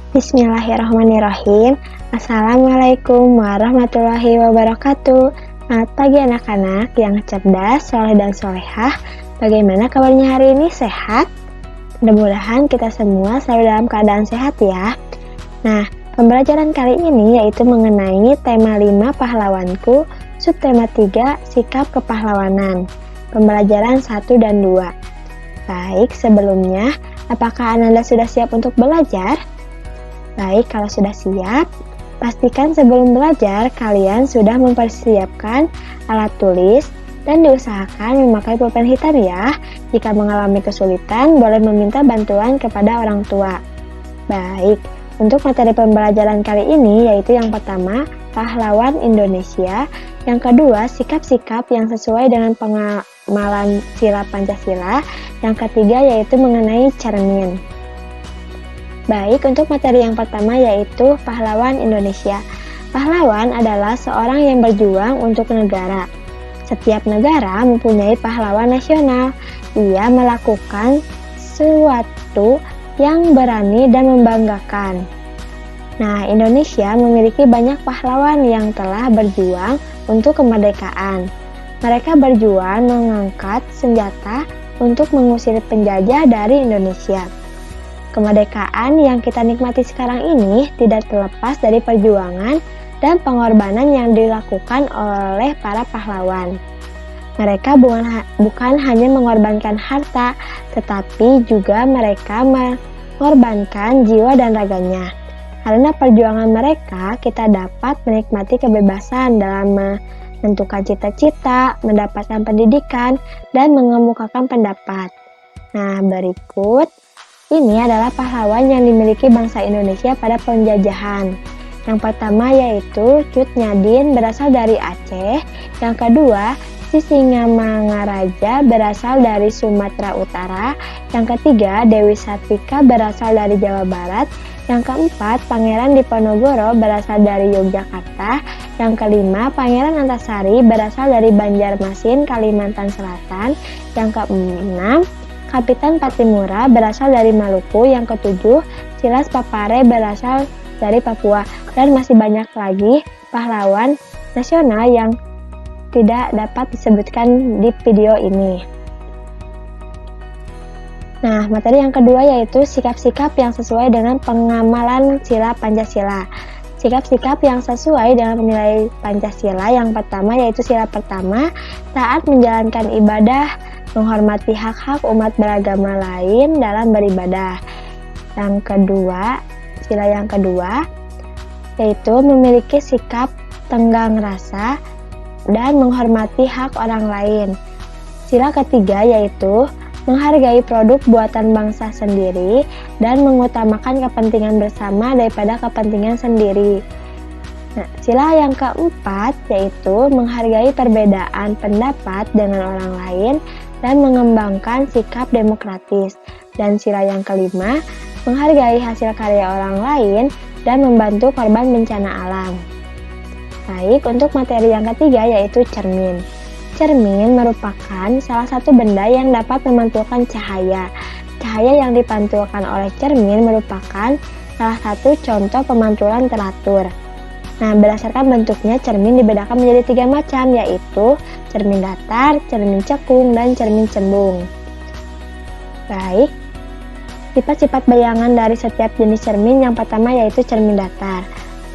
Bismillahirrahmanirrahim. Assalamualaikum warahmatullahi wabarakatuh. Selamat pagi anak-anak yang cerdas, soleh dan solehah. Bagaimana kabarnya hari ini? Sehat? Mudah-mudahan kita semua selalu dalam keadaan sehat ya. Nah, pembelajaran kali ini yaitu mengenai tema 5 pahlawanku, subtema 3 sikap kepahlawanan. Pembelajaran 1 dan 2. Baik, sebelumnya, apakah Anda sudah siap untuk belajar? Baik, kalau sudah siap, pastikan sebelum belajar kalian sudah mempersiapkan alat tulis dan diusahakan memakai pulpen hitam ya. Jika mengalami kesulitan, boleh meminta bantuan kepada orang tua. Baik, untuk materi pembelajaran kali ini yaitu yang pertama, pahlawan Indonesia, yang kedua, sikap-sikap yang sesuai dengan pengamalan sila Pancasila, yang ketiga yaitu mengenai cermin. Baik, untuk materi yang pertama yaitu pahlawan Indonesia. Pahlawan adalah seorang yang berjuang untuk negara. Setiap negara mempunyai pahlawan nasional. Ia melakukan sesuatu yang berani dan membanggakan. Nah, Indonesia memiliki banyak pahlawan yang telah berjuang untuk kemerdekaan. Mereka berjuang mengangkat senjata untuk mengusir penjajah dari Indonesia. Kemerdekaan yang kita nikmati sekarang ini tidak terlepas dari perjuangan dan pengorbanan yang dilakukan oleh para pahlawan. Mereka bukan hanya mengorbankan harta, tetapi juga mereka mengorbankan jiwa dan raganya. Karena perjuangan mereka, kita dapat menikmati kebebasan dalam menentukan cita-cita, mendapatkan pendidikan, dan mengemukakan pendapat. Nah, berikut ini adalah pahlawan yang dimiliki bangsa Indonesia pada penjajahan. Yang pertama yaitu Cut Nyadin berasal dari Aceh. Yang kedua, Sisingamangaraja berasal dari Sumatera Utara. Yang ketiga, Dewi Sartika berasal dari Jawa Barat. Yang keempat, Pangeran Diponegoro berasal dari Yogyakarta. Yang kelima, Pangeran Antasari berasal dari Banjarmasin, Kalimantan Selatan. Yang keenam, Kapitan Patimura berasal dari Maluku. Yang ketujuh, Silas Papare berasal dari Papua. Dan masih banyak lagi pahlawan nasional yang tidak dapat disebutkan di video ini. Nah, materi yang kedua yaitu sikap-sikap yang sesuai dengan pengamalan sila Pancasila. Sikap-sikap yang sesuai dengan nilai Pancasila yang pertama yaitu sila pertama, taat menjalankan ibadah, menghormati hak-hak umat beragama lain dalam beribadah. Yang kedua, sila yang kedua yaitu memiliki sikap tenggang rasa dan menghormati hak orang lain. Sila ketiga yaitu menghargai produk buatan bangsa sendiri dan mengutamakan kepentingan bersama daripada kepentingan sendiri. Nah, sila yang keempat yaitu menghargai perbedaan pendapat dengan orang lain dan mengembangkan sikap demokratis. Dan sila yang kelima, menghargai hasil karya orang lain dan membantu korban bencana alam. Baik, untuk materi yang ketiga yaitu cermin. Cermin merupakan salah satu benda yang dapat memantulkan cahaya. Cahaya yang dipantulkan oleh cermin merupakan salah satu contoh pemantulan teratur. Nah, berdasarkan bentuknya, cermin dibedakan menjadi 3 macam, yaitu cermin datar, cermin cekung, dan cermin cembung. Baik, sifat-sifat bayangan dari setiap jenis cermin yang pertama yaitu cermin datar.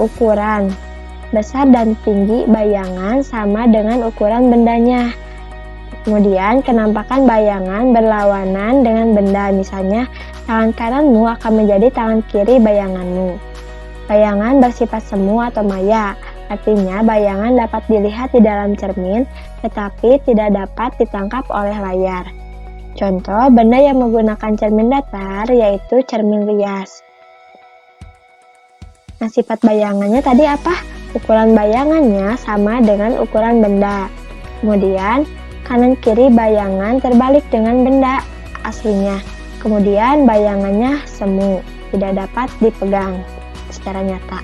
Ukuran besar dan tinggi bayangan sama dengan ukuran bendanya. Kemudian, kenampakan bayangan berlawanan dengan benda, misalnya tangan kananmu akan menjadi tangan kiri bayanganmu. Bayangan bersifat semu atau maya, artinya bayangan dapat dilihat di dalam cermin, tetapi tidak dapat ditangkap oleh layar. Contoh, benda yang menggunakan cermin datar yaitu cermin rias. Nah, sifat bayangannya tadi apa? Ukuran bayangannya sama dengan ukuran benda. Kemudian, kanan kiri bayangan terbalik dengan benda aslinya. Kemudian, bayangannya semu, tidak dapat dipegang secara nyata.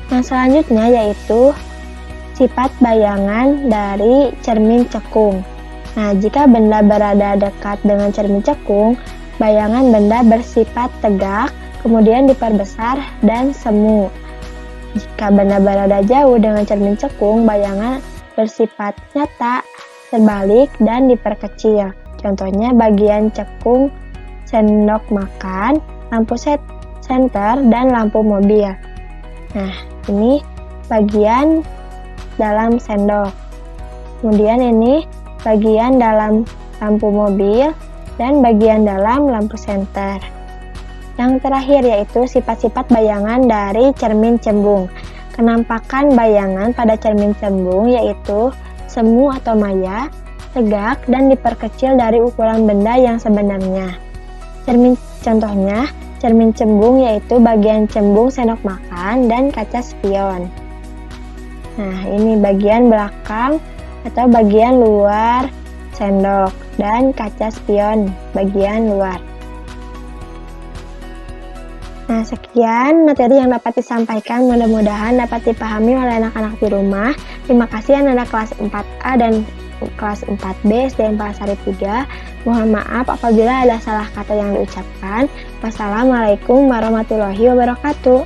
Yang selanjutnya yaitu sifat bayangan dari cermin cekung. Nah, jika benda berada dekat dengan cermin cekung, bayangan benda bersifat tegak, kemudian diperbesar, dan semu. Jika benda berada jauh dengan cermin cekung, bayangan bersifat nyata, terbalik, dan diperkecil. Contohnya bagian cekung sendok makan, lampu senter, dan lampu mobil. Nah, ini bagian dalam sendok. Kemudian ini bagian dalam lampu mobil dan bagian dalam lampu senter. Yang terakhir yaitu sifat-sifat bayangan dari cermin cembung. Kenampakan bayangan pada cermin cembung yaitu semu atau maya, tegak, dan diperkecil dari ukuran benda yang sebenarnya. Contohnya, cermin cembung yaitu bagian cembung sendok makan dan kaca spion. Nah, ini bagian belakang atau bagian luar sendok dan kaca spion bagian luar. Nah, sekian materi yang dapat disampaikan, mudah-mudahan dapat dipahami oleh anak-anak di rumah. Terima kasih anak-anak kelas 4A dan kelas 4B SDN Palasari 3. Mohon maaf apabila ada salah kata yang diucapkan. Wassalamualaikum warahmatullahi wabarakatuh.